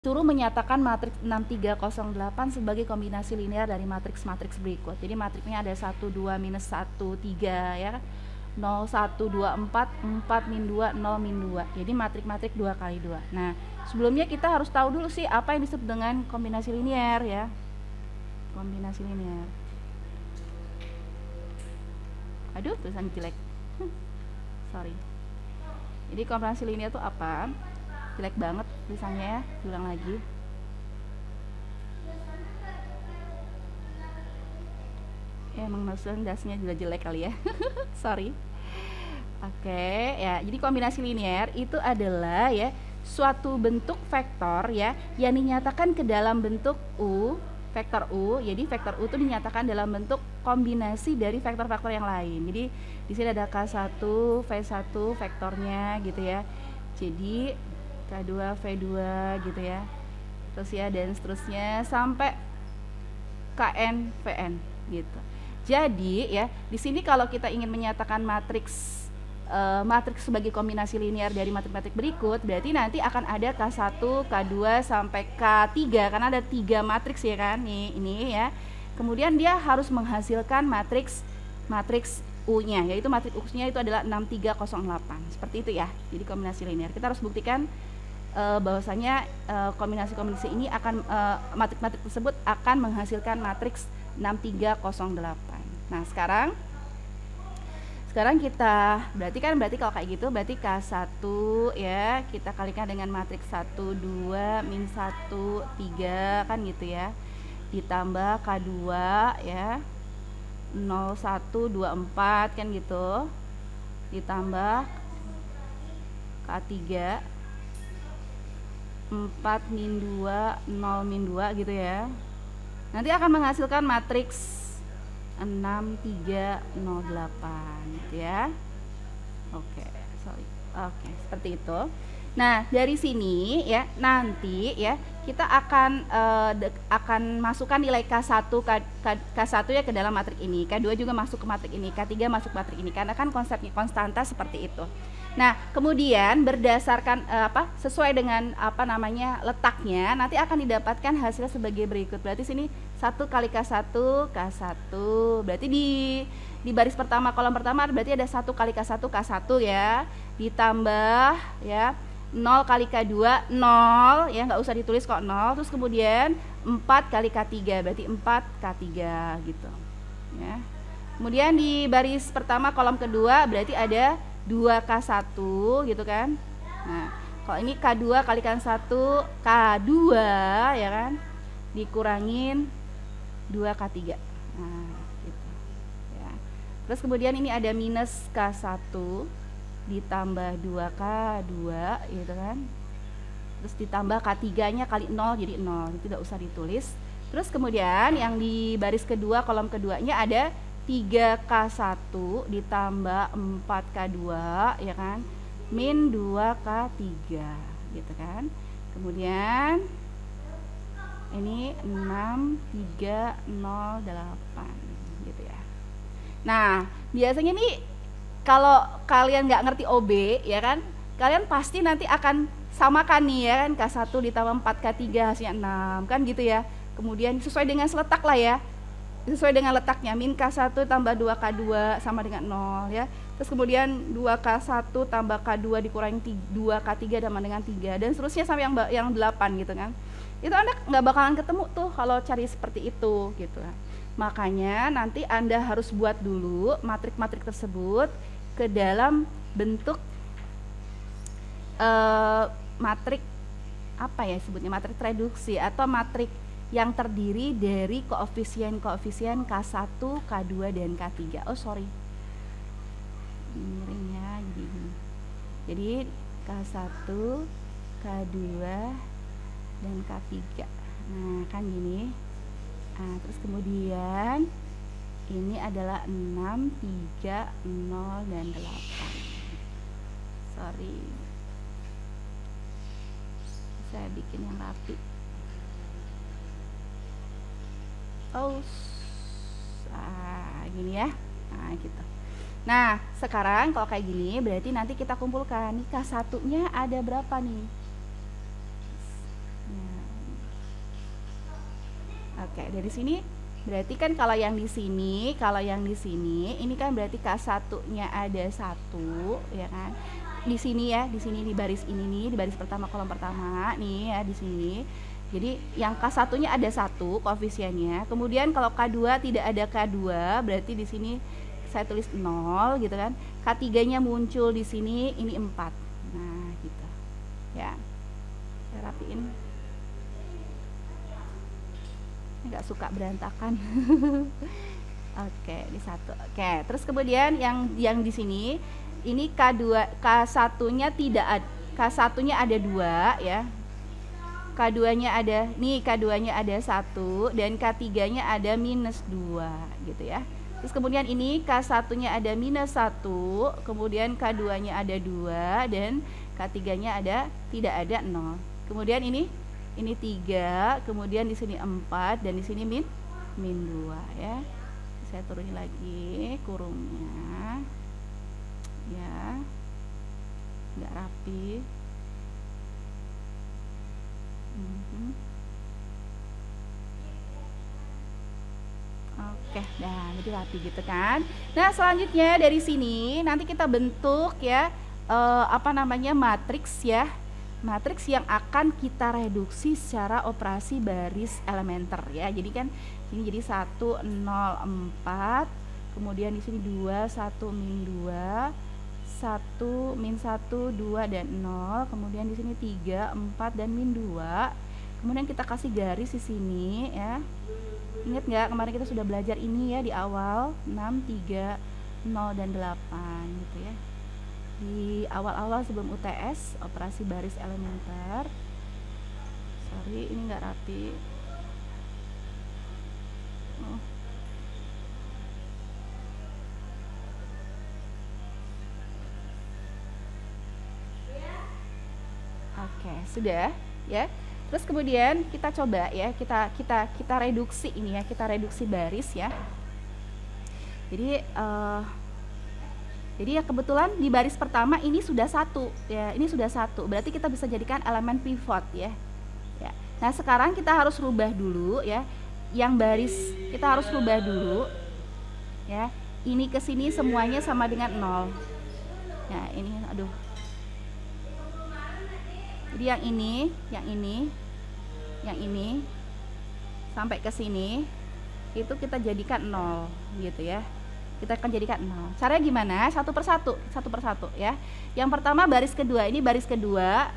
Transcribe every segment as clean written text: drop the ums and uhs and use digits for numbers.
Suruh menyatakan matriks 6308 sebagai kombinasi linear dari matriks-matriks berikut. Jadi matriksnya ada 1, 2, minus 1, 3 ya. 0, 1, 2, 4, 4, min 2, 0, min 2. Jadi matrik-matrik 2 kali 2. Nah, sebelumnya kita harus tahu dulu sih apa yang disebut dengan kombinasi linear ya. Kombinasi linear. Aduh, tulisan jelek. Sorry. Jadi kombinasi linear itu apa? Jelek banget tulisannya ya, ulang lagi. Ya, emang maksudnya dasnya juga jelek kali ya. Sorry. Oke, ya. Jadi kombinasi linear itu adalah ya suatu bentuk vektor ya yang dinyatakan ke dalam bentuk U, vektor U. Jadi vektor U itu dinyatakan dalam bentuk kombinasi dari vektor-vektor yang lain. Jadi di sini ada K1, V1 vektornya gitu ya. Jadi K2, V2 gitu ya. Terus ya dan seterusnya sampai Kn, Vn gitu. Jadi ya, di sini kalau kita ingin menyatakan matriks sebagai kombinasi linear dari matrik-matrik berikut, berarti nanti akan ada K1, K2 sampai K3 karena ada 3 matriks ya kan. Nih, ini ya. Kemudian dia harus menghasilkan matriks U-nya, yaitu matriks U-nya itu adalah 6308. Seperti itu ya. Jadi kombinasi linear. Kita harus buktikan bahwasanya kombinasi-kombinasi ini akan matrik-matrik tersebut akan menghasilkan matriks 6308. Nah, sekarang kita berarti kalau kayak gitu berarti K1 ya, kita kalikan dengan matriks 1 2 min 1 3 kan gitu ya. Ditambah K2 ya. 0 1 2 4 kan gitu. Ditambah K3 4 min 2 0 min 2 gitu ya. Nanti akan menghasilkan matriks 6308 gitu ya. Oke, seperti itu. Nah, dari sini ya nanti ya kita akan masukkan nilai K1 K1 ya ke dalam matrik ini, K2 juga masuk ke matrik ini, K3 masuk ke matrik ini karena kan konsepnya konstanta seperti itu. Nah, kemudian berdasarkan sesuai dengan letaknya nanti akan didapatkan hasil sebagai berikut. Berarti sini 1 kali K1 K1. Berarti di baris pertama kolom pertama berarti ada 1 kali K1 K1 ya. Ditambah ya 0 kali K2 0 ya, nggak usah ditulis kok 0. Terus kemudian 4 kali K3 berarti 4 K3 gitu ya. Kemudian di baris pertama kolom kedua berarti ada 2K1 gitu kan. Nah, kalau ini K2 kalikan 1 K2 ya kan, dikurangin 2K3. Nah, gitu ya. Terus kemudian ini ada minus K1 ditambah 2K2 gitu kan. Terus ditambah K3 nya kali 0 jadi 0, itu tidak usah ditulis. Terus kemudian yang di baris kedua kolom keduanya ada 3K1 ditambah 4K2 ya kan, min 2K3 gitu kan. Kemudian ini 6308 gitu ya. Nah, biasanya nih kalau kalian nggak ngerti OB ya kan, kalian pasti nanti akan samakan nih ya kan, K1 ditambah 4K3 hasilnya 6 kan gitu ya. Kemudian sesuai dengan seletak lah ya, sesuai dengan letaknya, min K1 tambah 2K2 sama dengan 0 ya. Terus kemudian 2K1 tambah K2 dikurangi 2K3 sama dengan 3 dan seterusnya sampai yang 8 gitu kan. Itu Anda nggak bakalan ketemu tuh kalau cari seperti itu gitu. Makanya nanti Anda harus buat dulu matrik-matrik tersebut ke dalam bentuk matrik apa ya sebutnya, matrik reduksi atau matrik yang terdiri dari koefisien-koefisien K1, K2, dan K3. Oh sorry, miringnya jadi K1, K2, dan K3. Nah kan gini. Nah, terus kemudian ini adalah 6, 3, 0, dan 8. Sorry, saya bikin yang rapi. Gini ya. Nah gitu. Nah sekarang kalau kayak gini berarti nanti kita kumpulkan nih K1 nya ada berapa nih. Nah, Oke, dari sini berarti kan kalau yang di sini, ini kan berarti K1-nya ada 1, ya kan? Di sini ya, di sini di baris ini nih, di baris pertama kolom pertama nih ya di sini. Jadi yang K1-nya ada 1 koefisiennya. Kemudian kalau K2 tidak ada K2, berarti di sini saya tulis 0 gitu kan. K3-nya muncul di sini, ini 4. Nah, gitu. Ya. Saya rapiin. Nggak suka berantakan. Oke, di 1. Oke, terus kemudian yang di sini ini K1-nya tidak ada, K1-nya ada 2 ya. K2-nya ada, nih K2-nya ada 1 dan K3-nya ada -2 gitu ya. Terus kemudian ini K1-nya ada -1, kemudian K2-nya ada 2 dan K3-nya tidak ada 0. Kemudian ini 3, kemudian di sini 4 dan di sini min 2 ya. Saya turunin lagi kurungnya. Ya. Nggak rapi. Oke, nah jadi rapi gitu kan. Nah selanjutnya dari sini nanti kita bentuk ya matriks ya, matriks yang akan kita reduksi secara operasi baris elementer ya. Jadi kan ini jadi 1 0 4, kemudian di sini 2 1 min 2, 1 min 1 2 dan 0, kemudian di sini 3 4 dan min 2. Kemudian kita kasih garis di sini ya. Ingat nggak kemarin kita sudah belajar ini ya di awal 6 3 0 dan 8 gitu ya. Di awal-awal sebelum UTS operasi baris elementer. Sorry ini nggak rapi. Oke, sudah ya. Terus kemudian kita coba ya, kita reduksi ini ya, kita reduksi baris ya. Jadi ya kebetulan di baris pertama ini sudah 1 ya, ini sudah 1. Berarti kita bisa jadikan elemen pivot ya. Ya. Nah, sekarang kita harus rubah dulu ya. Yang baris kita harus rubah dulu ya. Ini ke sini semuanya sama dengan 0. Ya, ini aduh. Jadi yang ini sampai ke sini itu kita jadikan 0 gitu ya. Kita akan jadikan 0. Caranya gimana? Satu persatu ya. Yang pertama baris kedua, ini baris kedua,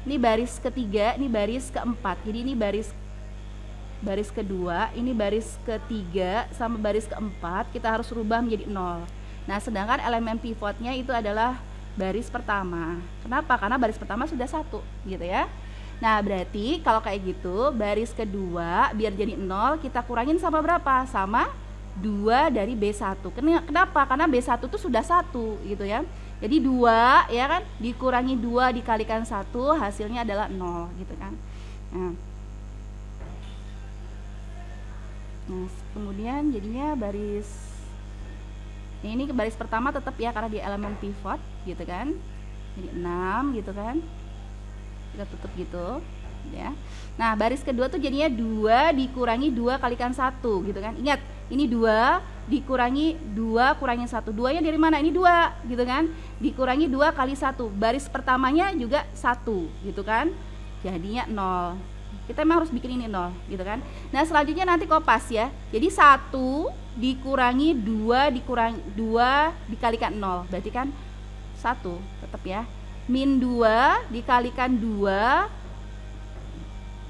ini baris ketiga, ini baris keempat. Jadi ini baris kedua, ini baris ketiga sama baris keempat kita harus rubah menjadi 0. Nah, sedangkan elemen pivotnya itu adalah baris pertama. Kenapa? Karena baris pertama sudah 1 gitu ya. Nah, berarti kalau kayak gitu baris kedua biar jadi 0 kita kurangin sama berapa? Sama 2 dari B1. Kenapa? Karena B1 itu sudah 1 gitu ya. Jadi 2 ya kan dikurangi 2 dikalikan 1 hasilnya adalah 0 gitu kan. Nah, kemudian jadinya baris ini ke baris pertama tetap ya karena dia elemen pivot gitu kan. Jadi 6 gitu kan. Kita tutup gitu ya. Nah, baris kedua tuh jadinya 2 dikurangi 2 kalikan 1 gitu kan. Ingat, ini 2 dikurangi 2 kurangin 1. 2-nya dari mana? Ini 2 gitu kan. Dikurangi 2 kali 1. Baris pertamanya juga 1 gitu kan. Jadinya 0. Kita memang harus bikin ini 0 gitu kan. Nah, selanjutnya nanti kopas ya. Jadi 1 dikurangi 2 dikalikan 0. Berarti kan 1 tetap ya. Min 2 dikalikan 2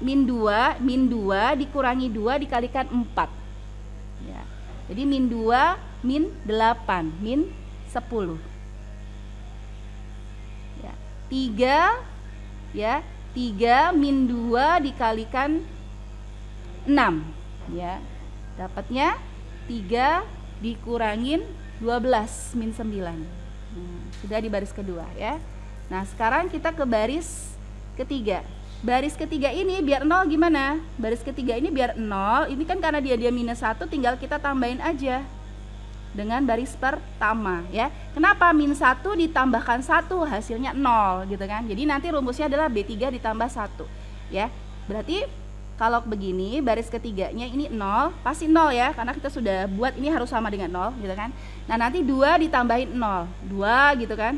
min 2 dikurangi 2 dikalikan 4 ya. Jadi min 2 min 8 min 10 ya. 3 ya, 3 min 2 dikalikan 6 ya. Dapatnya 3 dikurangin 12 min 9. Sudah di baris kedua ya. Nah, sekarang kita ke baris ketiga. Baris ketiga ini biar 0 gimana? Baris ketiga ini biar 0, ini kan karena dia minus 1 tinggal kita tambahin aja dengan baris pertama ya. Kenapa? Min 1 ditambahkan 1 hasilnya 0 gitu kan. Jadi nanti rumusnya adalah B3 ditambah 1 ya. Berarti kalau begini baris ketiganya ini 0, pasti 0 ya, karena kita sudah buat ini harus sama dengan 0 gitu kan. Nah nanti 2 ditambahin 0, 2 gitu kan,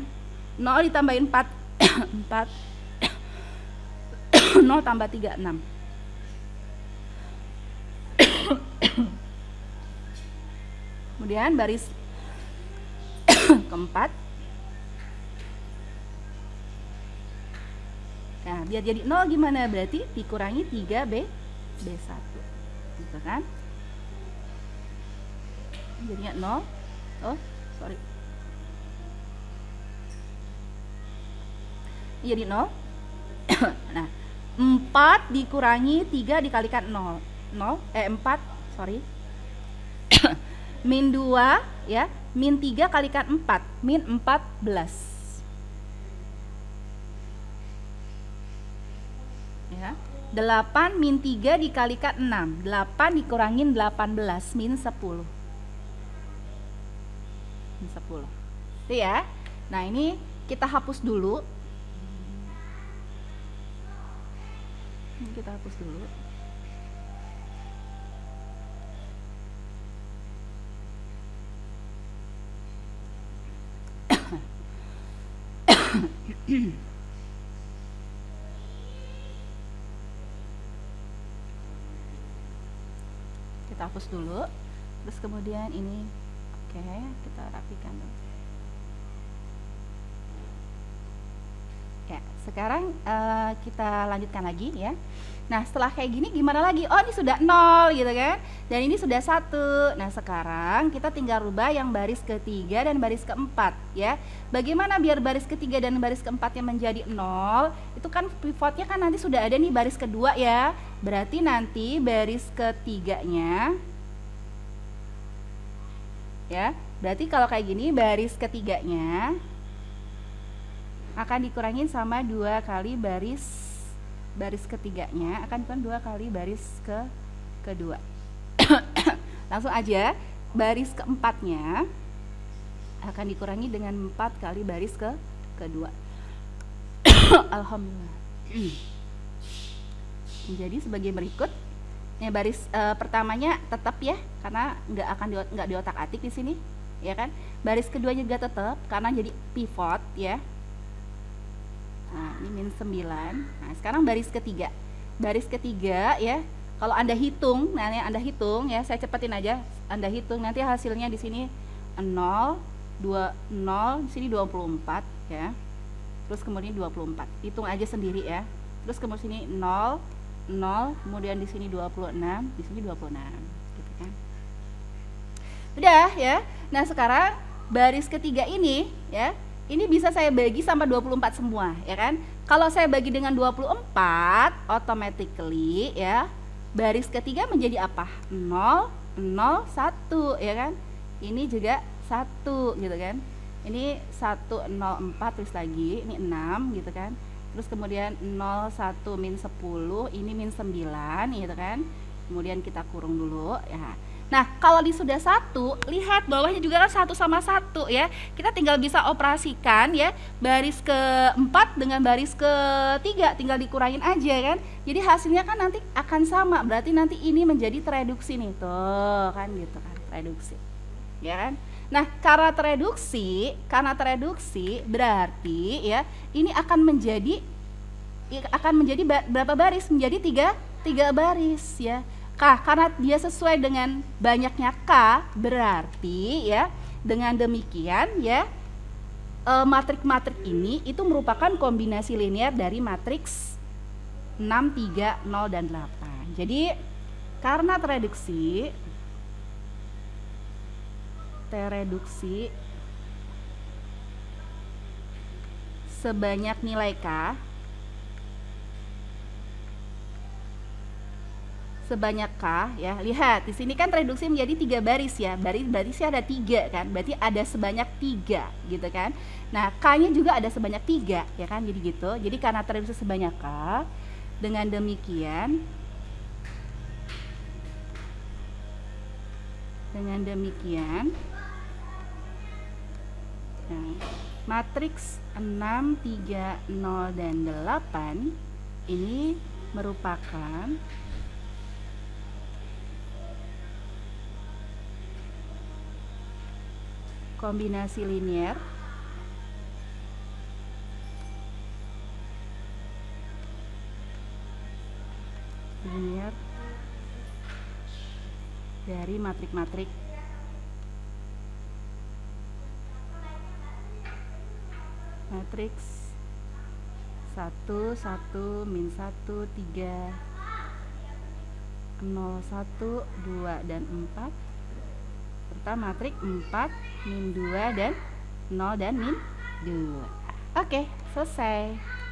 0 ditambahin 4 4 0 tambah 3 6. Kemudian baris keempat, nah biar jadi 0 gimana, berarti dikurangi 3B B1 gitu kan, jadinya 0. Oh sorry, jadi 0. Nah 4 dikurangi 3 dikalikan 0, 4 sorry min 2 ya, min 3 kalikan 4, min 14 ya. 8 min 3 dikalikan 6, 8 dikurangin 18, min 10, min 10 itu ya. Nah ini kita hapus dulu, ini kita hapus dulu. Kita hapus dulu, terus kemudian ini oke, kita rapikan dulu ya. Sekarang kita lanjutkan lagi ya. Nah setelah kayak gini gimana lagi? Oh ini sudah 0 gitu kan, dan ini sudah 1. Nah sekarang kita tinggal rubah yang baris ketiga dan baris keempat ya. Bagaimana biar baris ketiga dan baris keempatnya menjadi 0? Itu kan pivotnya kan nanti sudah ada nih baris kedua ya. Berarti nanti baris ketiganya ya, berarti kalau kayak gini baris ketiganya akan dikurangin sama 2 kali baris ketiganya, akan kan 2 kali baris kedua. Langsung aja, baris keempatnya akan dikurangi dengan 4 kali baris kedua. Alhamdulillah. Jadi sebagai berikut, ya baris pertamanya tetap ya, karena nggak diotak-atik di sini, ya kan. Baris kedua juga tetap karena jadi pivot ya. Nah, ini min 9. Nah, sekarang baris ketiga. Baris ketiga ya, kalau Anda hitung, nah ini Anda hitung ya, saya cepetin aja. Anda hitung nanti hasilnya di sini 0, 0, di sini 24 ya. Terus kemudian 24. Hitung aja sendiri ya. Terus kemudian sini 0, 0, kemudian di sini 26, di sini 26 gitu kan. Udah ya. Nah, sekarang baris ketiga ini ya, ini bisa saya bagi sama 24 semua, ya kan? Kalau saya bagi dengan 24, automatically ya, baris ketiga menjadi apa? 0, 0, 1, ya kan? Ini juga 1 gitu kan? Ini 1, 0, 4 terus lagi, ini 6 gitu kan? Terus kemudian 0, 1, min 10, ini min 9 gitu kan? Kemudian kita kurung dulu ya. Nah, kalau di sudah 1, lihat bawahnya juga kan 1 sama 1 ya. Kita tinggal bisa operasikan ya, baris keempat dengan baris ketiga, tinggal dikurangin aja kan. Jadi hasilnya kan nanti akan sama, berarti nanti ini menjadi tereduksi nih, tuh kan gitu kan, tereduksi. Ya kan? Nah, karena tereduksi berarti ya, ini akan menjadi berapa baris? Menjadi 3 baris ya. Karena dia sesuai dengan banyaknya K, berarti ya dengan demikian ya matrik-matrik ini itu merupakan kombinasi linear dari matriks 6, 3, 0, dan 8. Jadi karena tereduksi sebanyak nilai K sebanyak K ya. Lihat di sini kan reduksi menjadi 3 baris ya. Barisnya ada 3 kan. Berarti ada sebanyak 3 gitu kan. Nah, K-nya juga ada sebanyak 3 ya kan. Jadi gitu. Jadi karena reduksi sebanyak K, dengan demikian nah, matriks 6, 3, 0, dan 8 ini merupakan kombinasi linier dari matrik-matrik matriks 1, 1, min 1, 3, 0, 1, 2, dan 4 serta matrik 4, min 2, dan 0, dan min 2. Oke, selesai.